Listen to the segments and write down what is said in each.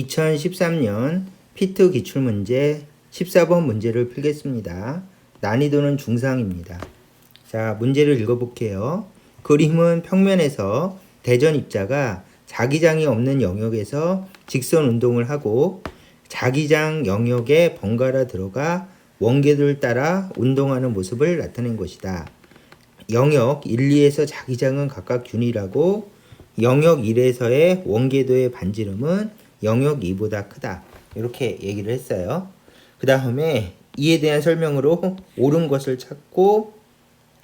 2013년 피트 기출문제 14번 문제를 풀겠습니다. 난이도는 중상입니다. 자, 문제를 읽어볼게요. 그림은 평면에서 대전 입자가 자기장이 없는 영역에서 직선 운동을 하고 자기장 영역에 번갈아 들어가 원궤도를 따라 운동하는 모습을 나타낸 것이다. 영역 1, 2에서 자기장은 각각 균일하고 영역 1에서의 원궤도의 반지름은 영역 2보다 크다. 이렇게 얘기를 했어요. 그 다음에 이에 대한 설명으로 옳은 것을 찾고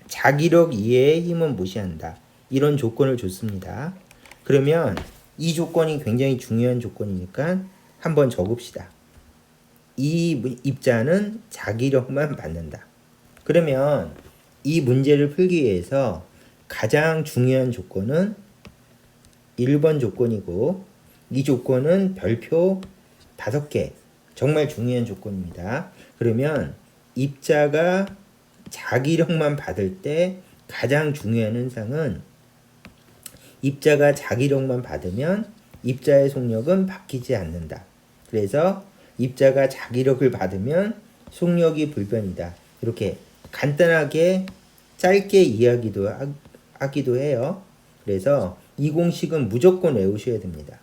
자기력 이외의 힘은 무시한다. 이런 조건을 줬습니다. 그러면 이 조건이 굉장히 중요한 조건이니까 한번 적읍시다. 이 입자는 자기력만 받는다. 그러면 이 문제를 풀기 위해서 가장 중요한 조건은 1번 조건이고 이 조건은 별표 5개 정말 중요한 조건입니다. 그러면 입자가 자기력만 받을 때 가장 중요한 현상은 입자가 자기력만 받으면 입자의 속력은 바뀌지 않는다. 그래서 입자가 자기력을 받으면 속력이 불변이다. 이렇게 간단하게 짧게 이야기도 하기도 해요. 그래서 이 공식은 무조건 외우셔야 됩니다.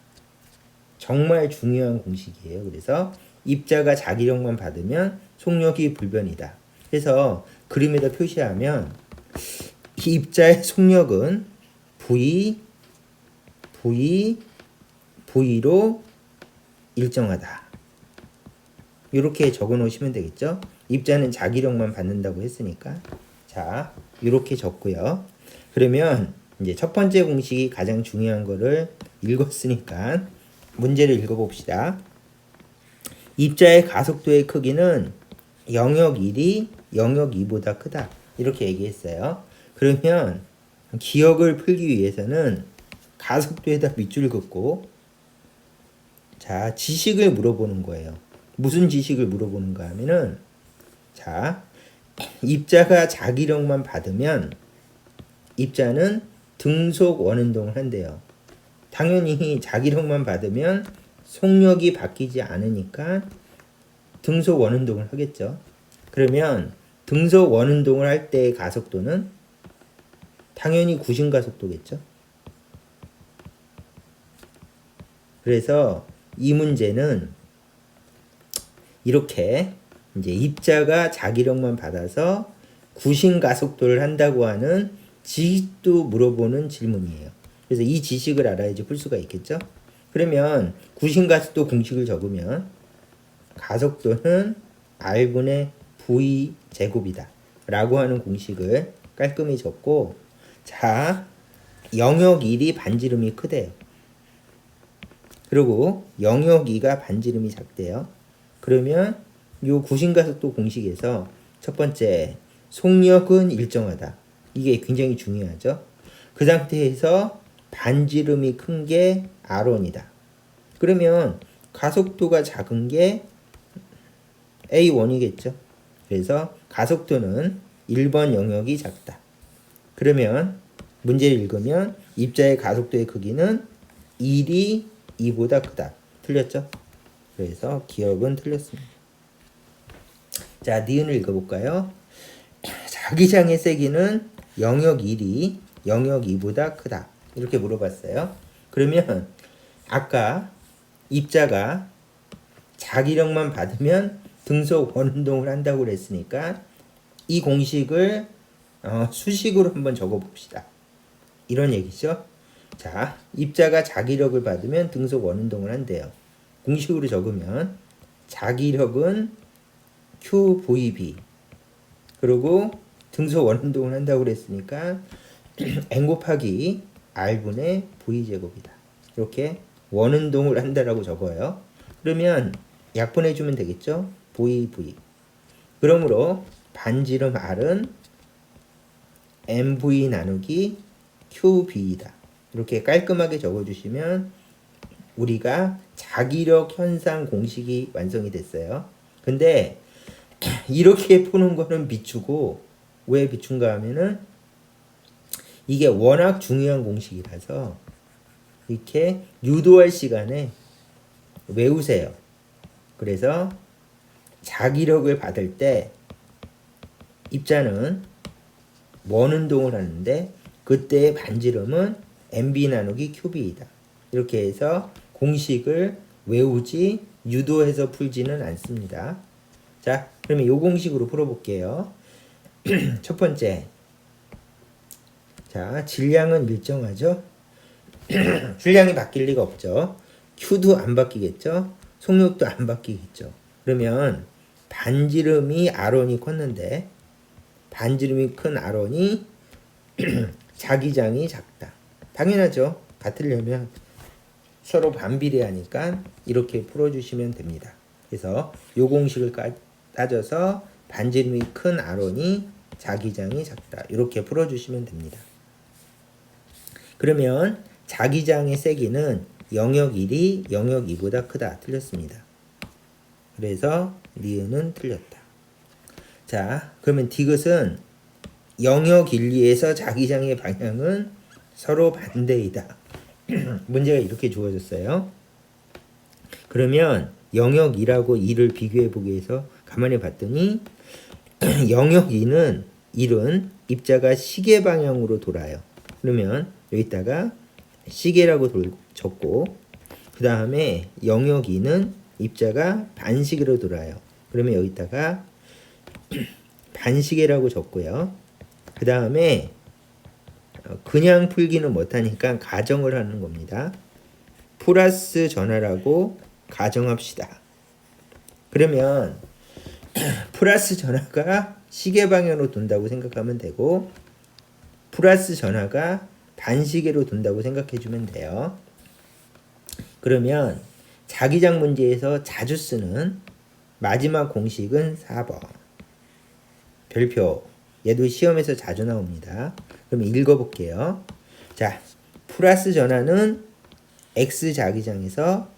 정말 중요한 공식이에요. 그래서 입자가 자기력만 받으면 속력이 불변이다. 그래서 그림에다 표시하면 이 입자의 속력은 V로 일정하다. 이렇게 적어 놓으시면 되겠죠. 입자는 자기력만 받는다고 했으니까. 자, 이렇게 적고요. 그러면 이제 첫 번째 공식이 가장 중요한 거를 읽었으니까 문제를 읽어봅시다. 입자의 가속도의 크기는 영역 1이 영역 2보다 크다. 이렇게 얘기했어요. 그러면 기억을 풀기 위해서는 가속도에다 밑줄 긋고 자, 지식을 물어보는 거예요. 무슨 지식을 물어보는가 하면은 자, 입자가 자기력만 받으면 입자는 등속 원운동을 한대요. 당연히 자기력만 받으면 속력이 바뀌지 않으니까 등속 원운동을 하겠죠. 그러면 등속 원운동을 할 때의 가속도는 당연히 구심 가속도겠죠. 그래서 이 문제는 이렇게 이제 입자가 자기력만 받아서 구심 가속도를 한다고 하는 지식도 물어보는 질문이에요. 그래서 이 지식을 알아야지 풀 수가 있겠죠. 그러면 구심 가속도 공식을 적으면 가속도는 R분의 V 제곱이다 라고 하는 공식을 깔끔히 적고 자, 영역 1이 반지름이 크대요. 그리고 영역 2가 반지름이 작대요. 그러면 이 구심가속도 공식에서 첫 번째 속력은 일정하다. 이게 굉장히 중요하죠. 그 상태에서 반지름이 큰 게 R1이다. 그러면 가속도가 작은 게 A1이겠죠. 그래서 가속도는 1번 영역이 작다. 그러면 문제를 읽으면 입자의 가속도의 크기는 1이 2보다 크다. 틀렸죠? 그래서 기억은 틀렸습니다. 자, 니은을 읽어볼까요? 자기장의 세기는 영역 1이 영역 2보다 크다. 이렇게 물어봤어요. 그러면 아까 입자가 자기력만 받으면 등속 원운동을 한다고 그랬으니까 이 공식을 수식으로 한번 적어봅시다. 이런 얘기죠. 자, 입자가 자기력을 받으면 등속 원운동을 한대요. 공식으로 적으면 자기력은 QVB 그리고 등속 원운동을 한다고 그랬으니까 N 곱하기 R분의 V제곱이다. 이렇게 원운동을 한다라고 적어요. 그러면 약분해주면 되겠죠? VV. 그러므로 반지름 R은 MV 나누기 QB이다. 이렇게 깔끔하게 적어주시면 우리가 자기력 현상 공식이 완성이 됐어요. 근데 이렇게 푸는 거는 비추고 왜 비춘가 하면은 이게 워낙 중요한 공식이라서 이렇게 유도할 시간에 외우세요. 그래서 자기력을 받을 때 입자는 원운동을 하는데 그때의 반지름은 mb 나누기 qb이다. 이렇게 해서 공식을 외우지 유도해서 풀지는 않습니다. 자, 그러면 이 공식으로 풀어볼게요. 첫 번째, 자, 질량은 일정하죠? 질량이 바뀔 리가 없죠. Q도 안 바뀌겠죠? 속력도 안 바뀌겠죠. 그러면 반지름이 R1이 컸는데 반지름이 큰 R1이 자기장이 작다. 당연하죠. 같으려면 서로 반비례하니까 이렇게 풀어주시면 됩니다. 그래서 이 공식을 따져서 반지름이 큰 R1이 자기장이 작다. 이렇게 풀어주시면 됩니다. 그러면 자기장의 세기는 영역 1이 영역 2보다 크다. 틀렸습니다. 그래서 니은은 틀렸다. 자, 그러면 디귿은 영역 1, 2에서 자기장의 방향은 서로 반대이다. 문제가 이렇게 주어졌어요. 그러면 영역 2라고 2를 비교해 보기 위해서 가만히 봤더니 영역 2는 1은 입자가 시계 방향으로 돌아요. 그러면 여기다가 시계라고 적고 그 다음에 영역 2는 입자가 반시계로 돌아요. 그러면 여기다가 반시계라고 적고요. 그 다음에 그냥 풀기는 못하니까 가정을 하는 겁니다. 플러스 전하라고 가정합시다. 그러면 플러스 전하가 시계 방향으로 돈다고 생각하면 되고 플러스 전하가 반시계로 돈다고 생각해 주면 돼요. 그러면 자기장 문제에서 자주 쓰는 마지막 공식은 4번. 별표. 얘도 시험에서 자주 나옵니다. 그럼 읽어볼게요. 자, 플러스 전하는 X 자기장에서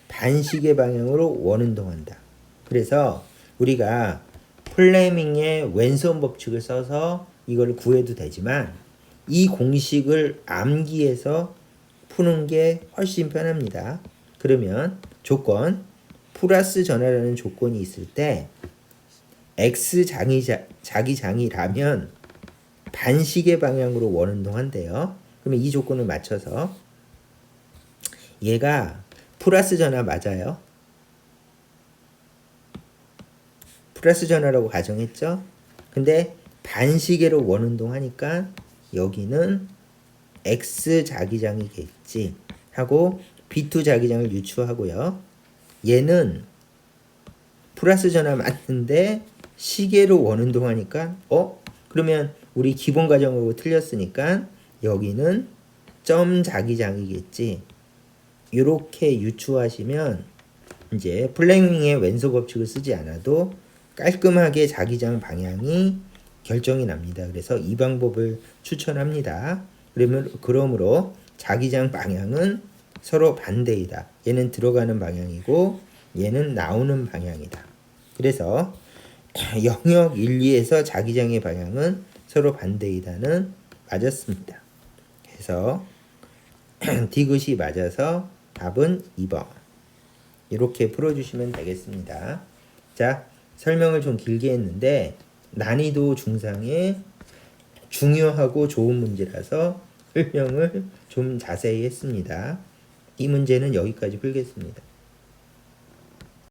반시계 방향으로 원운동한다. 그래서 우리가 플레밍의 왼손 법칙을 써서 이걸 구해도 되지만 이 공식을 암기해서 푸는 게 훨씬 편합니다. 그러면 조건 플러스 전하라는 조건이 있을 때 X 자기장이라면 반시계 방향으로 원운동한대요. 그러면 이 조건을 맞춰서 얘가 플러스 전하 맞아요. 플러스 전하라고 가정했죠. 근데 반시계로 원운동하니까 여기는 X 자기장이겠지 하고 B2 자기장을 유추하고요. 얘는 플러스 전하 맞는데 시계로 원운동하니까 그러면 우리 기본 가정하고 틀렸으니까 여기는 점 자기장이겠지. 이렇게 유추하시면 이제 플레밍의 왼손 법칙을 쓰지 않아도 깔끔하게 자기장 방향이 결정이 납니다. 그래서 이 방법을 추천합니다. 그러므로 자기장 방향은 서로 반대이다. 얘는 들어가는 방향이고 얘는 나오는 방향이다. 그래서 영역 1, 2에서 자기장의 방향은 서로 반대이다는 맞았습니다. 그래서 디귿이 맞아서 답은 2번. 이렇게 풀어주시면 되겠습니다. 자, 설명을 좀 길게 했는데 난이도 중상의 중요하고 좋은 문제라서 설명을 좀 자세히 했습니다. 이 문제는 여기까지 풀겠습니다.